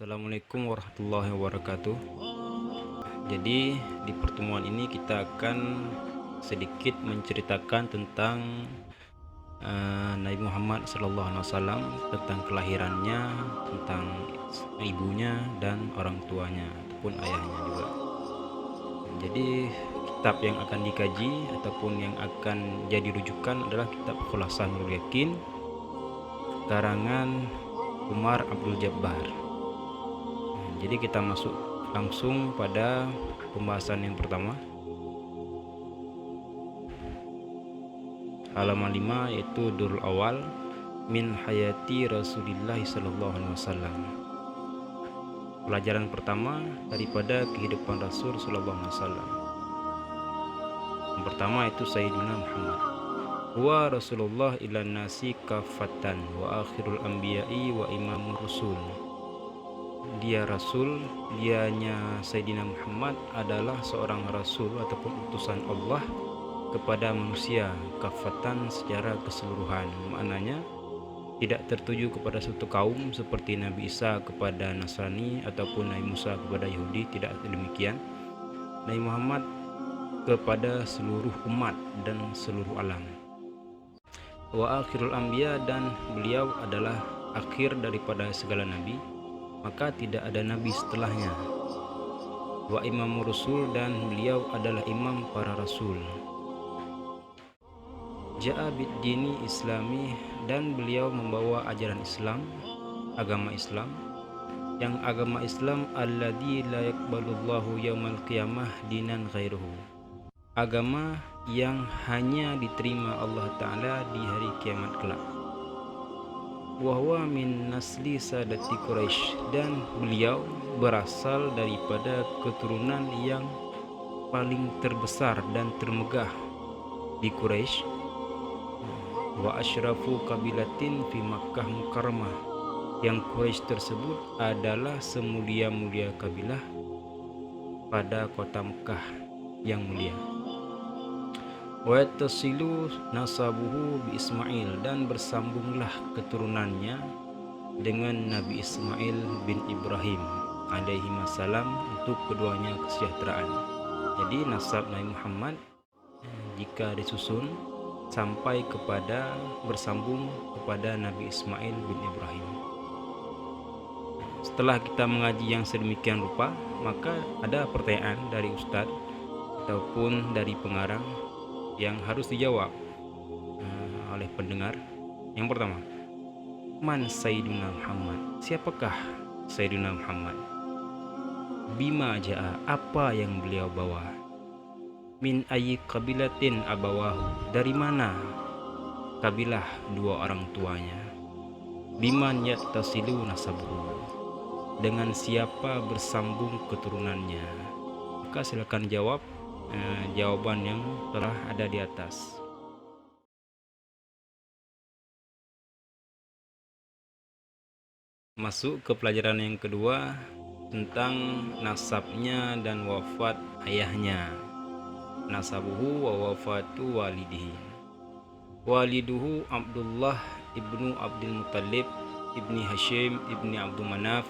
Assalamualaikum warahmatullahi wabarakatuh. Jadi di pertemuan ini kita akan sedikit menceritakan tentang Nabi Muhammad SAW, tentang kelahirannya, tentang ibunya dan orang tuanya ataupun ayahnya juga. Jadi kitab yang akan dikaji ataupun yang akan jadi rujukan adalah kitab Khulasah Nurul Yakin karangan Umar Abdul Jabbar. Jadi kita masuk langsung pada pembahasan yang pertama, halaman 5, yaitu Durul Awal min hayati Rasulillah sallallahu alaihi wasallam. Pelajaran pertama daripada kehidupan Rasul sallallahu alaihi wasallam. Yang pertama itu Sayyidina Muhammad. Wa Rasulullah ilan nasi kafatan wa akhirul anbiya'i wa imamur rusul. Dia Rasul, dianya Sayyidina Muhammad adalah seorang Rasul ataupun utusan Allah kepada manusia kafatan secara keseluruhan. Maknanya tidak tertuju kepada suatu kaum seperti Nabi Isa kepada Nasrani ataupun Nabi Musa kepada Yahudi, tidak demikian. Nabi Muhammad kepada seluruh umat dan seluruh alam. Wa akhirul anbiya, dan beliau adalah akhir daripada segala nabi, maka tidak ada nabi setelahnya. Wa imamur rusul, dan beliau adalah imam para rasul. Ja'a bid-dini islami, dan beliau membawa ajaran Islam, agama Islam, yang agama Islam alladzi la yaqbalullahu yaumal qiyamah dinan ghairuhu, agama yang hanya diterima Allah Ta'ala di hari kiamat kelak. Wahwa min nasli sadati Quraisy, dan beliau berasal daripada keturunan yang paling terbesar dan termegah di Quraisy. Wa asyrafu kabilatin fi Makkah Mukarramah, yang Quraisy tersebut adalah semulia-mulia kabilah pada kota Mekah yang mulia. Wa tasilu nasabuhu bi Ismail, dan bersambunglah keturunannya dengan Nabi Ismail bin Ibrahim alaihi salam untuk keduanya kesejahteraan. Jadi nasab Nabi Muhammad jika disusun sampai kepada bersambung kepada Nabi Ismail bin Ibrahim. Setelah kita mengaji yang sedemikian rupa, maka ada pertanyaan dari ustadz ataupun dari pengarang yang harus dijawab oleh pendengar. Yang pertama, man Sayyidina Muhammad? Siapakah Sayyidina Muhammad? Bima ja'a, apa yang beliau bawa? Min ayyi qabilatin abawahu, dari mana kabilah dua orang tuanya? Biman yattasilu nasabuhu, dengan siapa bersambung keturunannya? Maka silakan jawab jawaban yang telah ada di atas. Masuk ke pelajaran yang kedua tentang nasabnya dan wafat ayahnya. Nasabuhu wa wafatu walidihi. Waliduhu Abdullah ibnu Abdul Muttalib ibni Hashim ibni Abdul Manaf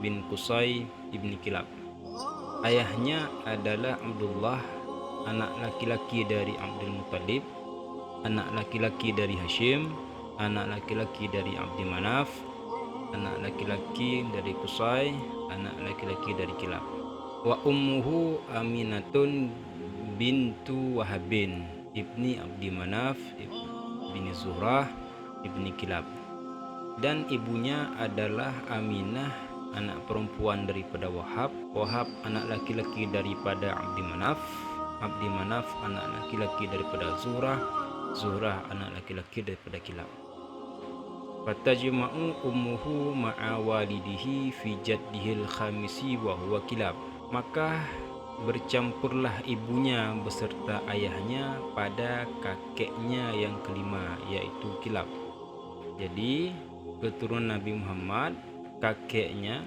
bin Qusay ibni Kilab. Ayahnya adalah Abdullah, anak laki-laki dari Abdul Muttalib, anak laki-laki dari Hashim, anak laki-laki dari Abdi Manaf, anak laki-laki dari Qusay, anak laki-laki dari Kilab. Wa ummuhu Aminatun bintu Wahabin ibni Abdi Manaf ibni Zuhrah ibni Kilab. Dan ibunya adalah Aminah, anak perempuan daripada Wahab, Wahab anak laki-laki daripada Abdi Manaf, Abdi Manaf anak laki-laki daripada Zuhrah, Zuhrah anak laki-laki daripada Kilab. Fatajma'u ummuhu ma'a walidihi fi jaddihil khamisi wa huwa Kilab, maka bercampurlah ibunya beserta ayahnya pada kakeknya yang kelima, yaitu Kilab. Jadi keturunan Nabi Muhammad, kakeknya,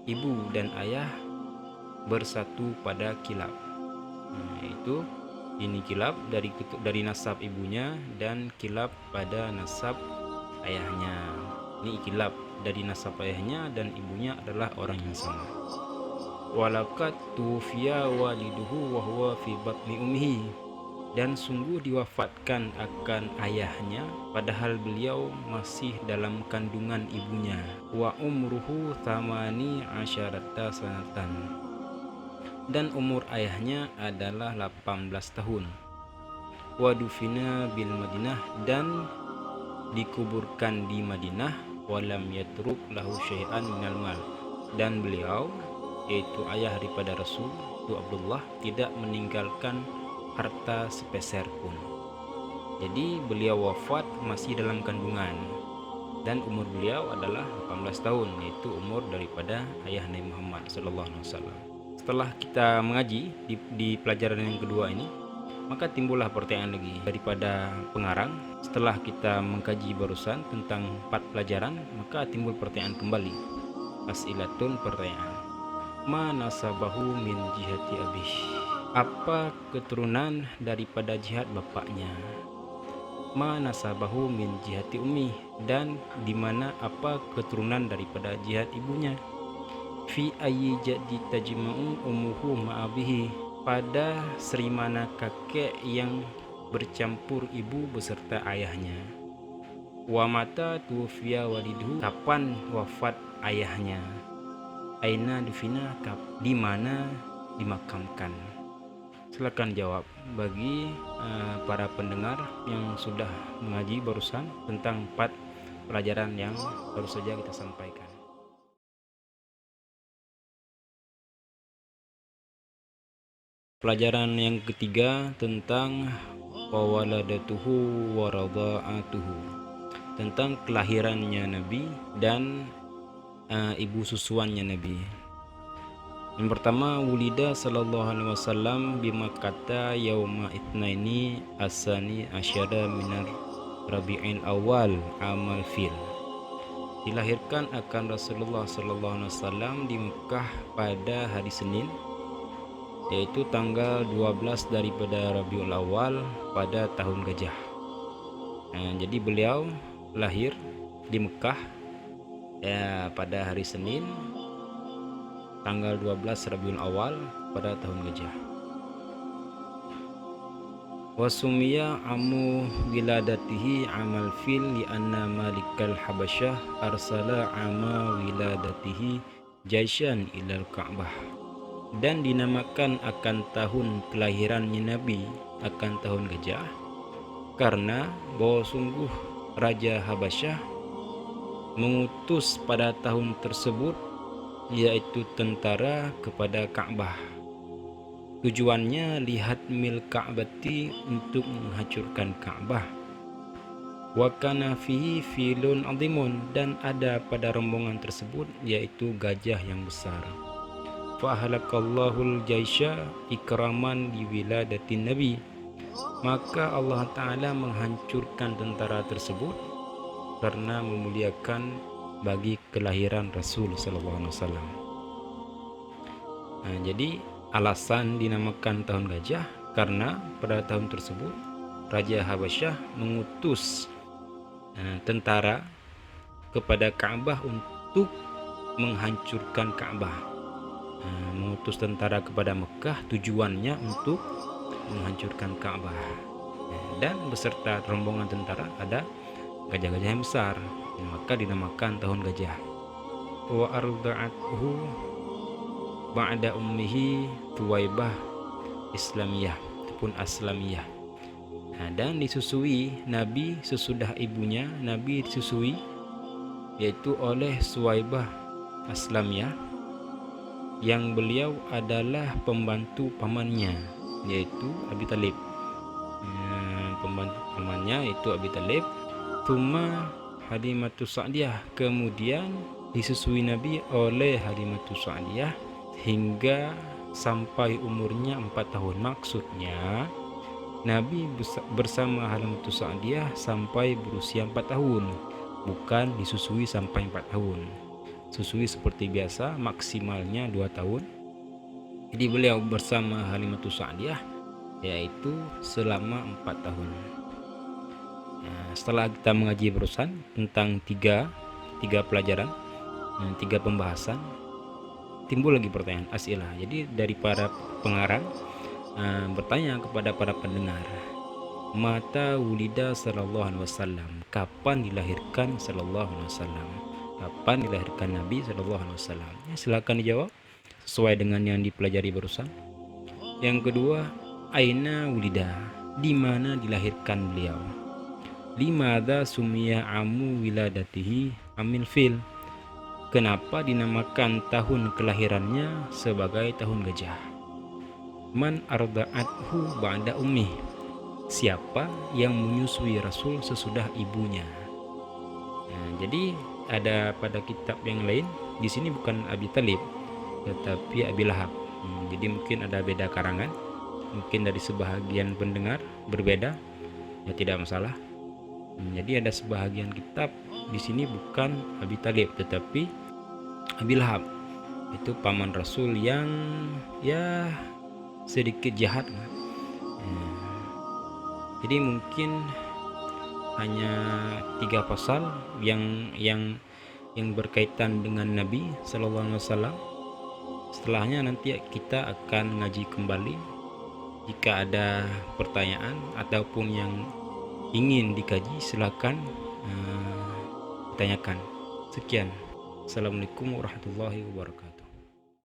ibu dan ayah bersatu pada Kilab. Yaitu ini Kilab dari nasab ibunya dan Kilab pada nasab ayahnya. Ini ikhtilaf dari nasab ayahnya dan ibunya adalah orang yang sama. Walaqad tufiya waliduhu wa huwa fi batni ummihi, dan sungguh diwafatkan akan ayahnya padahal beliau masih dalam kandungan ibunya. Wa umruhu thamani asyarata sanatan, dan umur ayahnya adalah 18 tahun. Wa dufina bil Madinah, dan dikuburkan di Madinah. Walam yatruk lahu syai'an minal mal, dan beliau, yaitu ayah daripada Rasul itu Abdullah, tidak meninggalkan harta sepeser pun. Jadi beliau wafat masih dalam kandungan dan umur beliau adalah 18 tahun, yaitu umur daripada ayah Nabi Muhammad SAW. Setelah kita mengaji di pelajaran yang kedua ini, maka timbullah pertanyaan lagi daripada pengarang. Setelah kita mengkaji barusan tentang 4 pelajaran, maka timbul pertanyaan kembali. As'ilatun, pertanyaan. Ma nasabahu min jihati abih, apa keturunan daripada jihad bapaknya. Ma nasabahu min jihati ummi, dan di mana apa keturunan daripada jihad ibunya. Fi ayyi jadi tajma'u ummuhu ma'abihi, pada seri mana kakek yang bercampur ibu beserta ayahnya. Wa mata tufiya waliduhu, kapan wafat ayahnya. Aina dufina, di mana dimakamkan. Silakan jawab bagi para pendengar yang sudah mengaji barusan tentang 4 pelajaran yang baru saja kita sampaikan. Pelajaran yang ketiga tentang wawaladatuhu waradha'atuhu, tentang kelahirannya Nabi dan ibu susuannya Nabi. Yang pertama, wulida sallallahu alaihi wasallam bimakkata yauma itsnaini asani asyara minar rabi'il awal amal fil. Dilahirkan akan Rasulullah sallallahu alaihi wasallam di Mekah pada hari Senin, yaitu tanggal 12 daripada Rabiul Awal pada tahun gajah. Jadi beliau lahir di Mekah pada hari Senin tanggal 12 Rabiul Awal pada tahun gajah. Wasumiya amu wiladatihi amal fil li anna malikal habasyah arsala ama wiladatihi jaishan ilal Ka'bah, dan dinamakan akan tahun kelahirannya Nabi akan tahun gajah karena bahwa sungguh Raja Habasyah mengutus pada tahun tersebut yaitu tentara kepada Ka'bah. Tujuannya lihat mil Ka'bati, untuk menghancurkan Ka'bah. Wa kana fihi filun azimun, dan ada pada rombongan tersebut yaitu gajah yang besar. Fa'ahlakallahul jaisha ikraman di wiladatin Nabi, maka Allah Ta'ala menghancurkan tentara tersebut karena memuliakan bagi kelahiran Rasul Sallallahu Alaihi Wasallam. Jadi alasan dinamakan tahun gajah karena pada tahun tersebut Raja Habasyah mengutus tentara kepada Ka'bah untuk menghancurkan Ka'bah. Mengutus tentara kepada Mekah tujuannya untuk menghancurkan Ka'bah, dan beserta rombongan tentara ada gajah-gajah yang besar, maka dinamakan tahun gajah. Wa arda'athu ba'da ummihi Thuwaibah Islamiyah ataupun Aslamiyah, dan disusui Nabi sesudah ibunya Nabi disusui yaitu oleh Thuwaibah Aslamiyah, yang beliau adalah pembantu pamannya yaitu Abi Thalib. Pembantu pamannya itu Abi Thalib. Tsumma Halimatus Sa'diyah, kemudian disusui Nabi oleh Halimatus Sa'diyah hingga sampai umurnya 4 tahun. Maksudnya Nabi bersama Halimatus Sa'diyah sampai berusia 4 tahun, bukan disusui sampai 4 tahun. Susui seperti biasa maksimalnya 2 tahun. Jadi beliau bersama Halimatus Sa'diyah yaitu selama 4 tahun. Setelah kita mengaji barusan tentang 3 3 pelajaran, 3 pembahasan, timbul lagi pertanyaan as'ilah. Jadi dari para pengarang bertanya kepada para pendengar, mata wulida sallallahu alaihi wasallam, kapan dilahirkan sallallahu alaihi wasallam, kapan dilahirkan Nabi sallallahu alaihi wasallam. Ya, silakan dijawab sesuai dengan yang dipelajari barusan. Yang kedua, aina wulida, di mana dilahirkan beliau. Limadza sumiya amu wiladatihi amil fil, kenapa dinamakan tahun kelahirannya sebagai tahun gajah. Man arda'athu ba'da ummi, siapa yang menyusui Rasul sesudah ibunya. Nah, jadi ada pada kitab yang lain di sini bukan Abi Talib tetapi Abi Lahab. Jadi mungkin ada beda karangan, mungkin dari sebahagian pendengar berbeda, ya tidak masalah. Jadi ada sebahagian kitab di sini bukan Abi Talib tetapi Abi Lahab, itu paman Rasul yang ya sedikit jahat. Jadi mungkin hanya 3 pasal yang berkaitan dengan Nabi Sallallahu Alaihi Wasallam. Setelahnya nanti kita akan ngaji kembali. Jika ada pertanyaan ataupun yang ingin dikaji, silakan tanyakan. Sekian. Assalamualaikum warahmatullahi wabarakatuh.